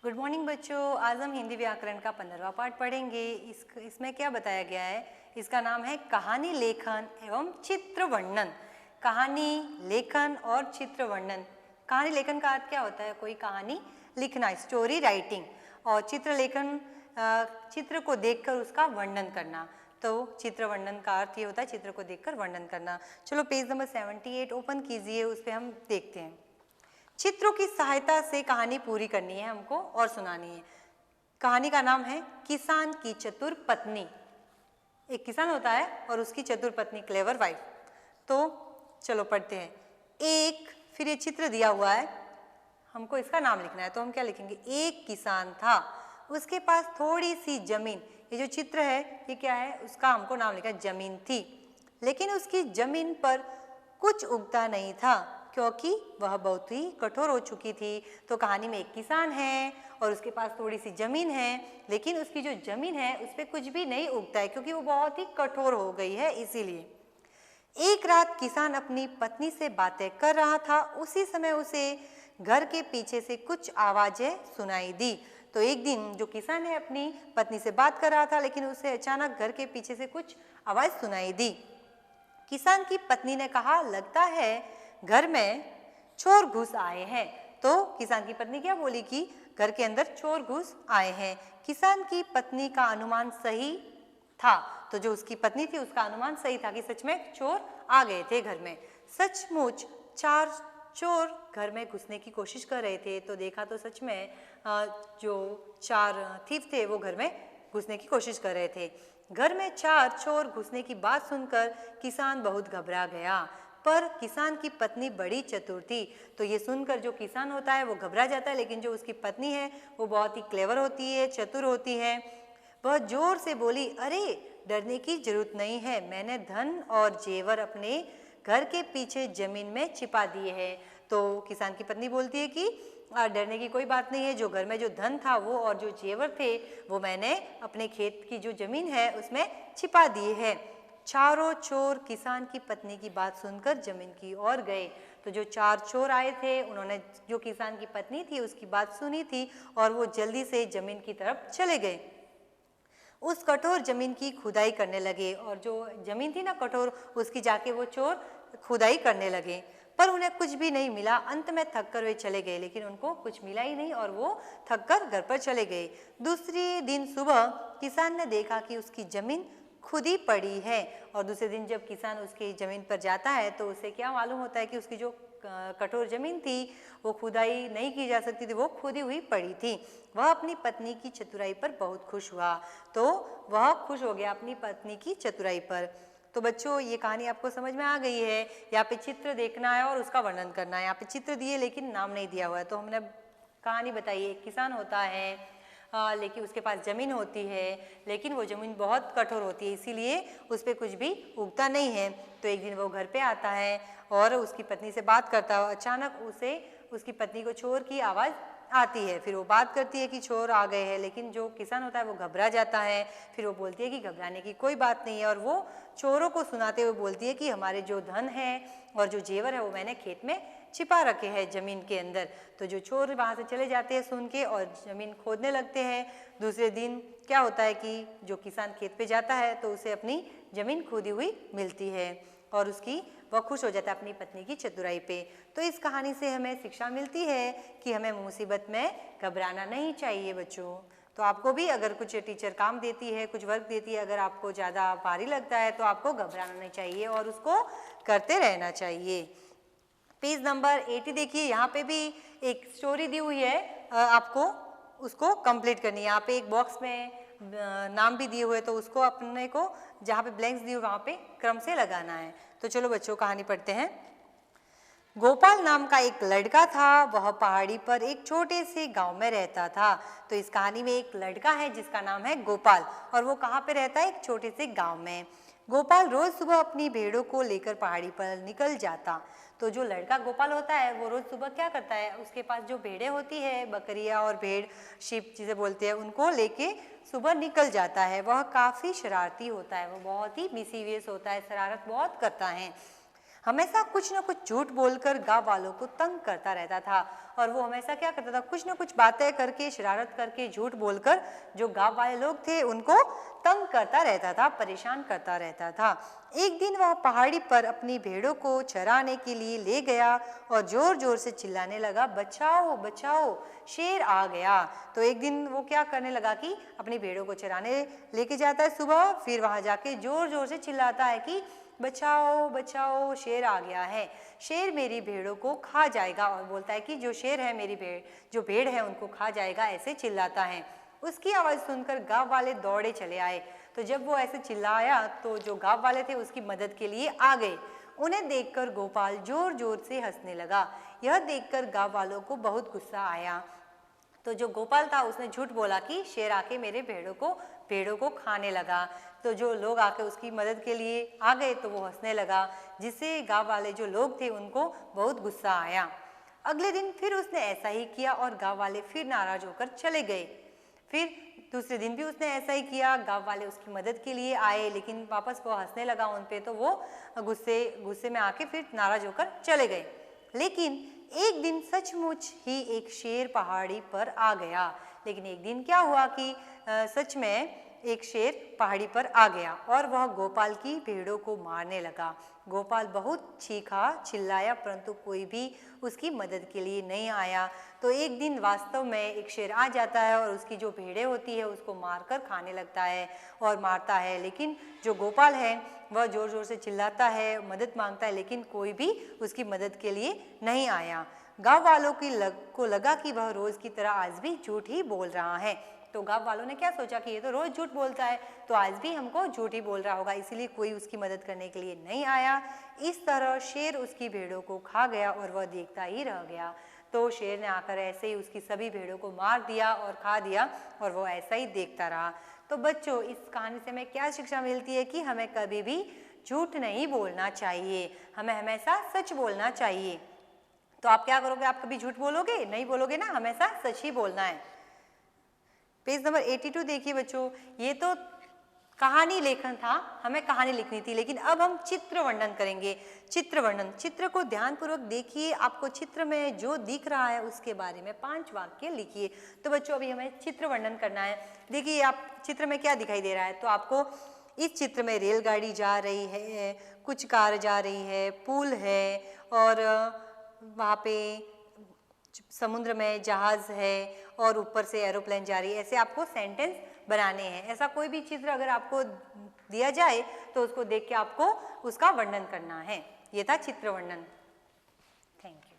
Good morning बच्चों। आज हम हिंदी व्याकरण का 15वां पाठ पढ़ेंगे। इसमें क्या बताया गया है, इसका नाम है कहानी लेखन एवं चित्र वर्णन। कहानी लेखन और चित्र वर्णन। कहानी लेखन का अर्थ क्या होता है? कोई कहानी लिखना, स्टोरी राइटिंग। और चित्र लेखन चित्र को देखकर उसका वर्णन करना। तो चित्र वर्णन का अर्थ ये होता है चित्र को देखकर वर्णन करना। चलो पेज नंबर 78 ओपन कीजिए, उस पर हम देखते हैं। चित्रों की सहायता से कहानी पूरी करनी है हमको और सुनानी है। कहानी का नाम है किसान की चतुर पत्नी। एक किसान होता है और उसकी चतुर पत्नी, क्लेवर वाइफ। तो चलो पढ़ते हैं। फिर ये चित्र दिया हुआ है, हमको इसका नाम लिखना है। तो हम क्या लिखेंगे? एक किसान था, उसके पास थोड़ी सी जमीन। ये जो चित्र है ये क्या है? उसका हमको नाम लिखा है जमीन थी, लेकिन उसकी जमीन पर कुछ उगता नहीं था क्योंकि वह बहुत ही कठोर हो चुकी थी। तो कहानी में एक किसान है और उसके पास थोड़ी सी जमीन है, लेकिन उसकी जो जमीन है उस पर कुछ भी नहीं उगता है क्योंकि वो बहुत ही कठोर हो गई है। इसीलिए एक रात किसान अपनी पत्नी से बातें कर रहा था। उसी समय उसे घर के पीछे से कुछ आवाजें सुनाई दी। तो एक दिन जो किसान है अपनी पत्नी से बात कर रहा था, लेकिन उसे अचानक घर के पीछे से कुछ आवाज सुनाई दी। किसान की पत्नी ने कहा, लगता है घर में चोर घुस आए हैं। तो किसान की पत्नी क्या बोली कि घर के अंदर चोर घुस आए हैं। किसान की पत्नी का अनुमान सही था। तो जो उसकी पत्नी थी उसका अनुमान सही था कि सच में चोर आ गए थे घर में। सचमुच 4 चोर घर में घुसने की कोशिश कर रहे थे। तो देखा तो सच में जो 4 थीफ थे वो घर में घुसने की कोशिश कर रहे थे। घर में 4 चोर घुसने की बात सुनकर किसान बहुत घबरा गया, पर किसान की पत्नी बड़ी चतुर थी। तो ये सुनकर जो किसान होता है वो घबरा जाता है, लेकिन जो उसकी पत्नी है वो बहुत ही क्लेवर होती है, चतुर होती है। वह जोर से बोली, अरे डरने की जरूरत नहीं है, मैंने धन और जेवर अपने घर के पीछे जमीन में छिपा दिए हैं। तो किसान की पत्नी बोलती है कि डरने की कोई बात नहीं है, जो घर में जो धन था वो और जो जेवर थे वो मैंने अपने खेत की जो जमीन है उसमें छिपा दिए हैं। चारों चोर किसान की पत्नी की बात सुनकर जमीन की ओर गए। तो जो 4 चोर आए थे उन्होंने जो किसान की पत्नी थी उसकी बात सुनी थी और वो जल्दी से जमीन की तरफ चले गए। उस कठोर जमीन की खुदाई करने लगे और जो जमीन थी ना कठोर, उसकी जाके वो चोर खुदाई करने लगे, पर उन्हें कुछ भी नहीं मिला। अंत में थककर वे चले गए, लेकिन उनको कुछ मिला ही नहीं और वो थककर घर पर चले गए। दूसरे दिन सुबह किसान ने देखा कि उसकी जमीन खुदी पड़ी है। और दूसरे दिन जब किसान उसकी जमीन पर जाता है तो उसे क्या मालूम होता है कि उसकी जो कठोर जमीन थी वो खुदाई नहीं की जा सकती थी, वो खुदी हुई पड़ी थी। वह अपनी पत्नी की चतुराई पर बहुत खुश हुआ। तो वह खुश हो गया अपनी पत्नी की चतुराई पर। तो बच्चों ये कहानी आपको समझ में आ गई है। यहाँ पे चित्र देखना है और उसका वर्णन करना है। यहाँ पे चित्र दिए लेकिन नाम नहीं दिया हुआ है। तो हमने कहानी बताई, एक किसान होता है लेकिन उसके पास ज़मीन होती है, लेकिन वो ज़मीन बहुत कठोर होती है, इसीलिए उस पर कुछ भी उगता नहीं है। तो एक दिन वो घर पे आता है और उसकी पत्नी से बात करता है। अचानक उसे उसकी पत्नी को चोर की आवाज़ आती है। फिर वो बात करती है कि चोर आ गए हैं, लेकिन जो किसान होता है वो घबरा जाता है। फिर वो बोलती है कि घबराने की कोई बात नहीं है, और वो चोरों को सुनाते हुए बोलती है कि हमारे जो धन है और जो जेवर है वो मैंने खेत में छिपा रखे हैं जमीन के अंदर। तो जो चोर वहाँ से चले जाते हैं सुन के और जमीन खोदने लगते हैं। दूसरे दिन क्या होता है कि जो किसान खेत पे जाता है तो उसे अपनी जमीन खोदी हुई मिलती है और वह खुश हो जाता है अपनी पत्नी की चतुराई पे। तो इस कहानी से हमें शिक्षा मिलती है कि हमें मुसीबत में घबराना नहीं चाहिए बच्चों। तो आपको भी अगर कुछ टीचर काम देती है, कुछ वर्क देती है, अगर आपको ज़्यादा भारी लगता है तो आपको घबराना नहीं चाहिए और उसको करते रहना चाहिए। पेज नंबर 80 देखिए, यहाँ पे भी एक स्टोरी दी हुई है, आपको उसको कंप्लीट करनी है। यहाँ पे एक बॉक्स में नाम भी दिए हुए, तो उसको अपने को जहाँ पे ब्लैंक्स दिए वहाँ पे क्रम से लगाना है। तो चलो बच्चों कहानी पढ़ते हैं। गोपाल नाम का एक लड़का था। वह पहाड़ी पर एक छोटे से गांव में रहता था। तो इस कहानी में एक लड़का है जिसका नाम है गोपाल, और वो कहाँ पे रहता है? एक छोटे से गांव में। गोपाल रोज सुबह अपनी भेड़ों को लेकर पहाड़ी पर निकल जाता। तो जो लड़का गोपाल होता है वो रोज सुबह क्या करता है? उसके पास जो भेड़ें होती है, बकरियां और भेड़, शीप जिसे बोलते हैं, उनको लेके सुबह निकल जाता है। वह काफ़ी शरारती होता है, वो बहुत ही मिसीवियस होता है, शरारत बहुत करता है। हमेशा कुछ न कुछ झूठ बोलकर गांव वालों को तंग करता रहता था। और वो हमेशा क्या करता था, कुछ न कुछ बातें करके, शरारत करके, झूठ बोलकर जो गांव वाले लोग थे उनको तंग करता रहता था, परेशान करता रहता था। एक दिन वह पहाड़ी पर अपनी भेड़ों को चराने के लिए ले गया और जोर जोर से चिल्लाने लगा, बचाओ बचाओ, शेर आ गया। तो एक दिन वो क्या करने लगा कि अपनी भेड़ों को चराने लेके जाता है सुबह, फिर वहां जाके जोर जोर से चिल्लाता है कि बचाओ बचाओ, शेर आ गया है, शेर मेरी भेड़ों को खा जाएगा। और बोलता है कि जो शेर है मेरी जो भेड़ है उनको खा जाएगा, ऐसे चिल्लाता है। उसकी आवाज़ सुनकर गांव वाले दौड़े चले आए। तो जब वो ऐसे चिल्लाया तो जो गांव वाले थे उसकी मदद के लिए आ गए। उन्हें देखकर गोपाल जोर जोर से हंसने लगा। यह देखकर गांव वालों को बहुत गुस्सा आया। तो जो गोपाल था उसने झूठ बोला कि शेर आके मेरे भेड़ों को खाने लगा। तो जो लोग आके उसकी मदद के लिए आ गए तो वो हंसने लगा, जिससे गांव वाले जो लोग थे उनको बहुत गुस्सा आया। अगले दिन फिर उसने ऐसा ही किया और गांव वाले फिर नाराज होकर चले गए। फिर दूसरे दिन भी उसने ऐसा ही किया, गांव वाले उसकी मदद के लिए आए, लेकिन वापस वो हंसने लगा उन पे, तो वो गुस्से में आके फिर नाराज होकर चले गए। लेकिन एक दिन सचमुच ही एक शेर पहाड़ी पर आ गया। लेकिन एक दिन क्या हुआ कि सच में एक शेर पहाड़ी पर आ गया और वह गोपाल की भेड़ों को मारने लगा। गोपाल बहुत चीखा चिल्लाया, परंतु कोई भी उसकी मदद के लिए नहीं आया। तो एक दिन वास्तव में एक शेर आ जाता है और उसकी जो भेड़ें होती है उसको मारकर खाने लगता है और मारता है। लेकिन जो गोपाल है वह जोर जोर से चिल्लाता है, मदद मांगता है, लेकिन कोई भी उसकी मदद के लिए नहीं आया। गांव वालों को लगा कि वह रोज की तरह आज भी झूठ ही बोल रहा है। तो गांव वालों ने क्या सोचा कि ये तो रोज झूठ बोलता है, तो आज भी हमको झूठ ही बोल रहा होगा, इसीलिए कोई उसकी मदद करने के लिए नहीं आया। इस तरह शेर उसकी भेड़ों को खा गया और वह देखता ही रह गया। तो शेर ने आकर ऐसे ही उसकी सभी भेड़ों को मार दिया और खा दिया और वो ऐसा ही देखता रहा। तो बच्चों, इस कहानी से हमें क्या शिक्षा मिलती है कि हमें कभी भी झूठ नहीं बोलना चाहिए, हमें हमेशा सच बोलना चाहिए। तो आप क्या करोगे, आप कभी झूठ बोलोगे? नहीं बोलोगे ना, हमेशा सच ही बोलना है। पेज नंबर 82 देखिए बच्चों, ये तो कहानी लेखन था, हमें कहानी लिखनी थी, लेकिन अब हम चित्र वर्णन करेंगे। चित्र वर्णन, चित्र को ध्यानपूर्वक देखिए, आपको चित्र में जो दिख रहा है उसके बारे में 5 वाक्य लिखिए। तो बच्चों अभी हमें चित्र वर्णन करना है। देखिए आप चित्र में क्या दिखाई दे रहा है, तो आपको इस चित्र में रेलगाड़ी जा रही है, कुछ कार जा रही है, पुल है और वहाँ पे समुद्र में जहाज है और ऊपर से एरोप्लेन जा रही है। ऐसे आपको सेंटेंस बनाने हैं। ऐसा कोई भी चित्र अगर आपको दिया जाए तो उसको देख के आपको उसका वर्णन करना है। ये था चित्र वर्णन। Thank you.